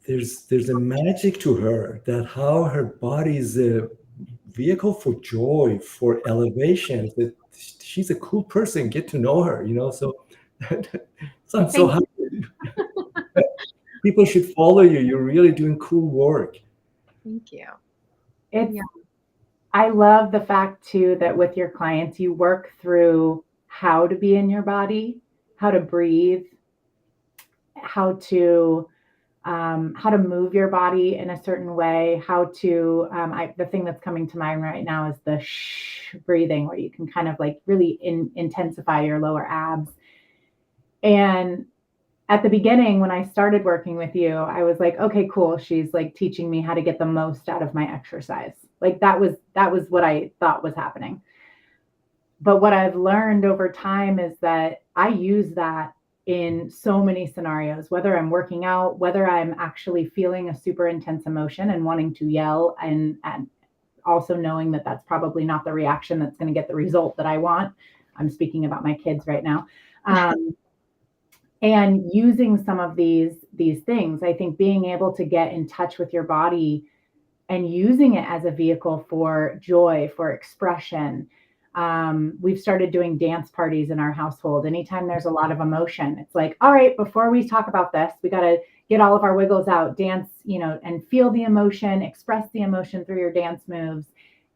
there's a magic to her, that how her body is a vehicle for joy, for elevation. That she's a cool person. Get to know her, So, so I'm so Thank happy. People should follow you. You're really doing cool work. Thank you. It's Yeah. I love the fact too that with your clients you work through how to be in your body, how to breathe, how to move your body in a certain way, how to the thing that's coming to mind right now is the shh breathing, where you can kind of like really intensify your lower abs. And at the beginning, when I started working with you, I was like, okay, cool. She's like teaching me how to get the most out of my exercise. Like that was what I thought was happening. But what I've learned over time is that I use that in so many scenarios, whether I'm working out, whether I'm actually feeling a super intense emotion and wanting to yell, and also knowing that that's probably not the reaction that's going to get the result that I want. I'm speaking about my kids right now. And using some of these things, I think being able to get in touch with your body and using it as a vehicle for joy, for expression. We've started doing dance parties in our household. Anytime there's a lot of emotion, it's like, all right, before we talk about this, we got to get all of our wiggles out, dance, and feel the emotion, express the emotion through your dance moves.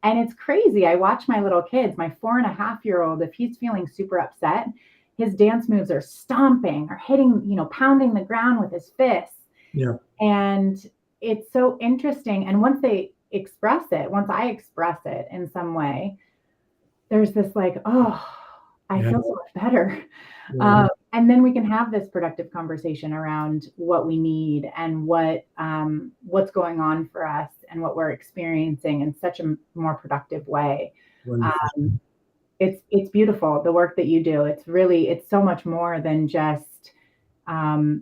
And it's crazy. I watch my little kids, my 4.5-year-old, if he's feeling super upset, his dance moves are stomping or hitting, pounding the ground with his fists. Yeah. And it's so interesting. And once I express it in some way, there's this like, oh, I feel so much better. And then we can have this productive conversation around what we need and what's going on for us and what we're experiencing in such a more productive way. It's beautiful, the work that you do. It's so much more than just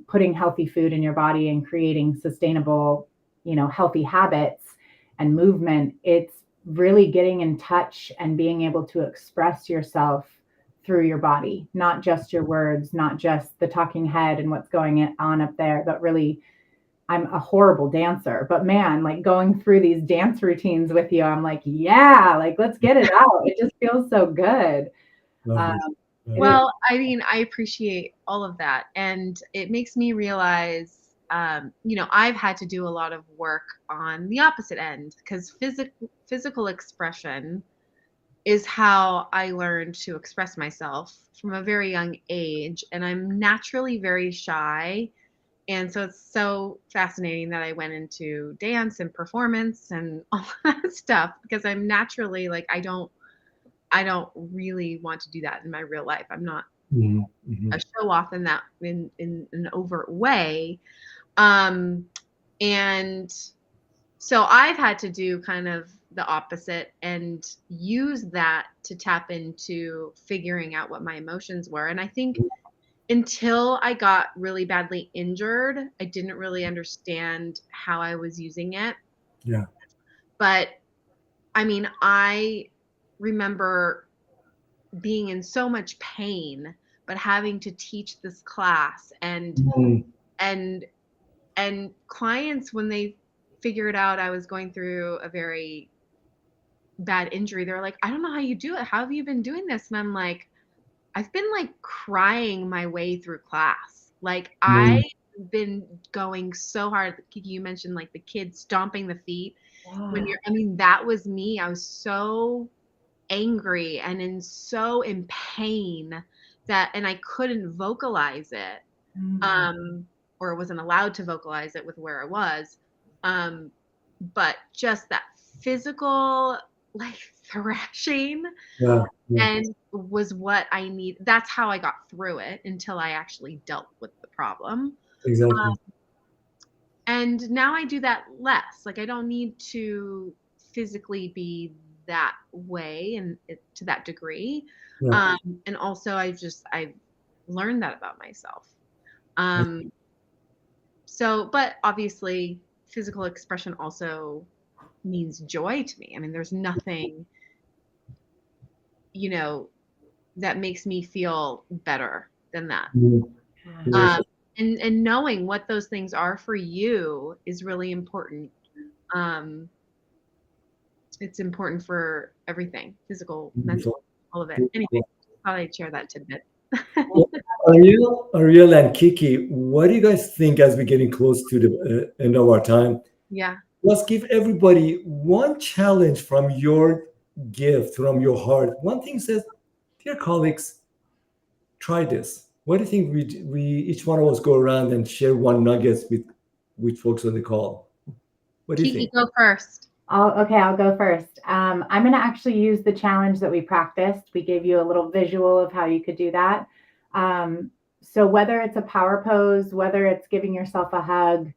putting healthy food in your body and creating sustainable, healthy habits and movement. It's really getting in touch and being able to express yourself through your body, not just your words, not just the talking head and what's going on up there, but really, I'm a horrible dancer, but man, like going through these dance routines with you, I'm like, yeah, like let's get it out. It just feels so good. Well, I mean, I appreciate all of that. And it makes me realize, I've had to do a lot of work on the opposite end, because physical expression is how I learned to express myself from a very young age. And I'm naturally very shy. And so it's so fascinating that I went into dance and performance and all that stuff, because I'm naturally like, I don't really want to do that in my real life. I'm not a show off in that in an overt way. And so I've had to do kind of the opposite and use that to tap into figuring out what my emotions were. And I think until I got really badly injured, I didn't really understand how I was using it. Yeah. But I mean, I remember being in so much pain, but having to teach this class, and clients, when they figured out I was going through a very bad injury, they're like, I don't know how you do it. How have you been doing this? And I'm like, I've been like crying my way through class. Like I've been going so hard. Kiki, you mentioned like the kids stomping the feet. That was me. I was so angry and so in pain and I couldn't vocalize it. Or wasn't allowed to vocalize it with where I was. But just that physical like thrashing and was what I need. That's how I got through it until I actually dealt with the problem. Exactly. And now I do that less. Like I don't need to physically be that way and to that degree. And also I've learned that about myself. So, but obviously physical expression also means joy to me. I mean, there's nothing, that makes me feel better than that. Yeah. And knowing what those things are for you is really important. It's important for everything, physical, mental, all of it. Anyway, thought I'd share that tidbit. Ariel and Kiki, what do you guys think as we're getting close to the end of our time? Yeah. Let's give everybody one challenge from your gift, from your heart. One thing says, dear colleagues, try this. What do you think we each one of us go around and share one nuggets with folks on the call? What do you Kiki, think? go first. I'll go first. I'm going to actually use the challenge that we practiced. We gave you a little visual of how you could do that. So whether it's a power pose, whether it's giving yourself a hug,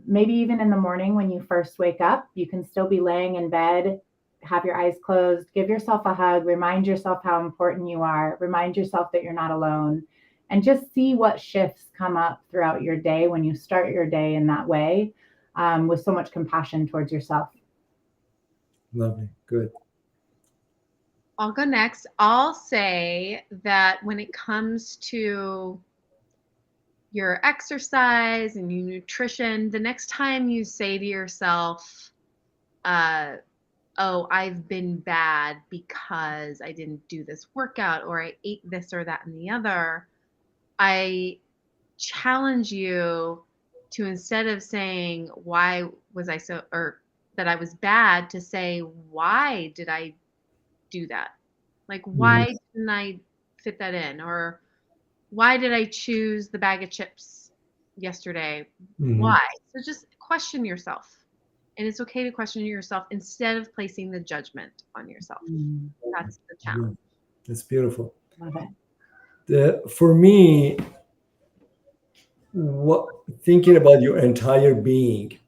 maybe even in the morning when you first wake up, you can still be laying in bed, have your eyes closed, give yourself a hug, remind yourself how important you are, remind yourself that you're not alone, and just see what shifts come up throughout your day when you start your day in that way, with so much compassion towards yourself. Lovely. Good. I'll go next. I'll say that when it comes to your exercise and your nutrition, the next time you say to yourself, oh, I've been bad because I didn't do this workout, or I ate this or that and the other, I challenge you to, instead of saying, why was I so, or that I was bad, to say, why did I do that? Like, why didn't I fit that in? Or why did I choose the bag of chips yesterday? Why? So just question yourself. And it's okay to question yourself instead of placing the judgment on yourself. That's the challenge. That's beautiful. Love it. For me, thinking about your entire being,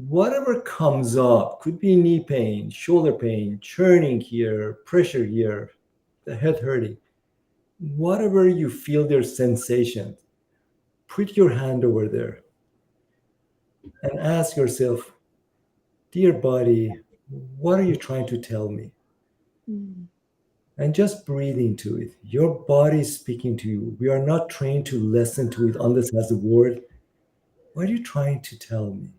whatever comes up, could be knee pain, shoulder pain, churning here, pressure here, the head hurting, whatever you feel their sensation, put your hand over there and ask yourself, dear body, what are you trying to tell me? And just breathe into it. Your body is speaking to you. We are not trained to listen to it unless it has a word. What are you trying to tell me?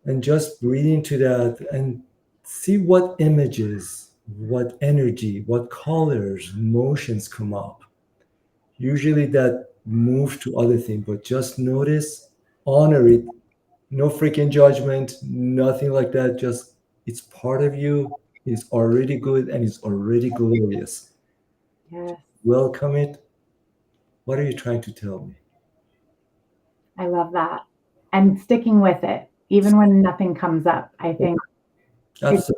And just breathe into that and see what images, what energy, what colors, motions come up. Usually that move to other things, but just notice, honor it. No freaking judgment, nothing like that. Just, it's part of you. It's already good and it's already glorious. Yes. Welcome it. What are you trying to tell me? I love that. And sticking with it, even when nothing comes up. I think it's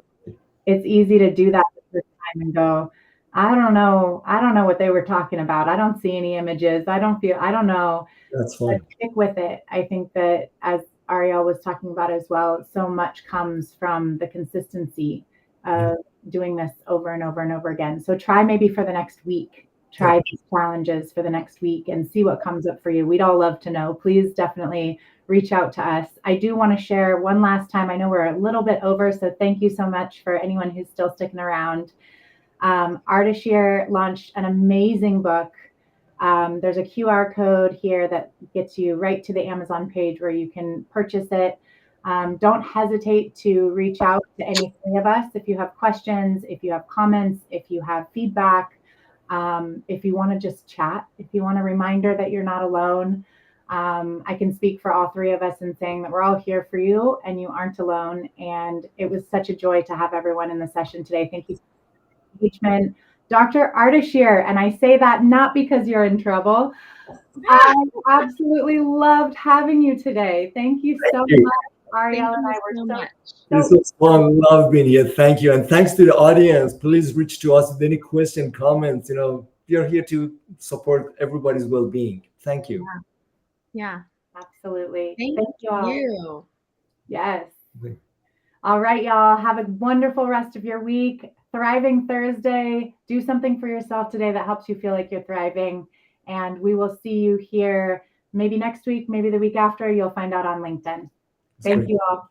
easy to do that the first time and go, I don't know what they were talking about. I don't see any images. I don't know. That's fine. But stick with it. I think that, as Ariel was talking about as well, so much comes from the consistency of doing this over and over and over again. So try maybe for the next week. Try these challenges for the next week and see what comes up for you. We'd all love to know. Please definitely reach out to us. I do want to share one last time. I know we're a little bit over, so thank you so much for anyone who's still sticking around. Ardeshir launched an amazing book. There's a QR code here that gets you right to the Amazon page where you can purchase it. Don't hesitate to reach out to any three of us if you have questions, if you have comments, if you have feedback, if you want to just chat, if you want a reminder that you're not alone. I can speak for all three of us in saying that we're all here for you and you aren't alone. And it was such a joy to have everyone in the session today. Thank you for your engagement. Dr. Ardeshir, and I say that not because you're in trouble. I absolutely loved having you today. Thank you so much. Ariel and I were so much. This was fun. Love being here. Thank you. And thanks to the audience. Please reach to us with any question, comments. We are here to support everybody's well-being. Thank you. Yeah. Absolutely. Thank you all. Yes. All right, y'all. Have a wonderful rest of your week. Thriving Thursday. Do something for yourself today that helps you feel like you're thriving. And we will see you here maybe next week, maybe the week after. You'll find out on LinkedIn. Thank you all.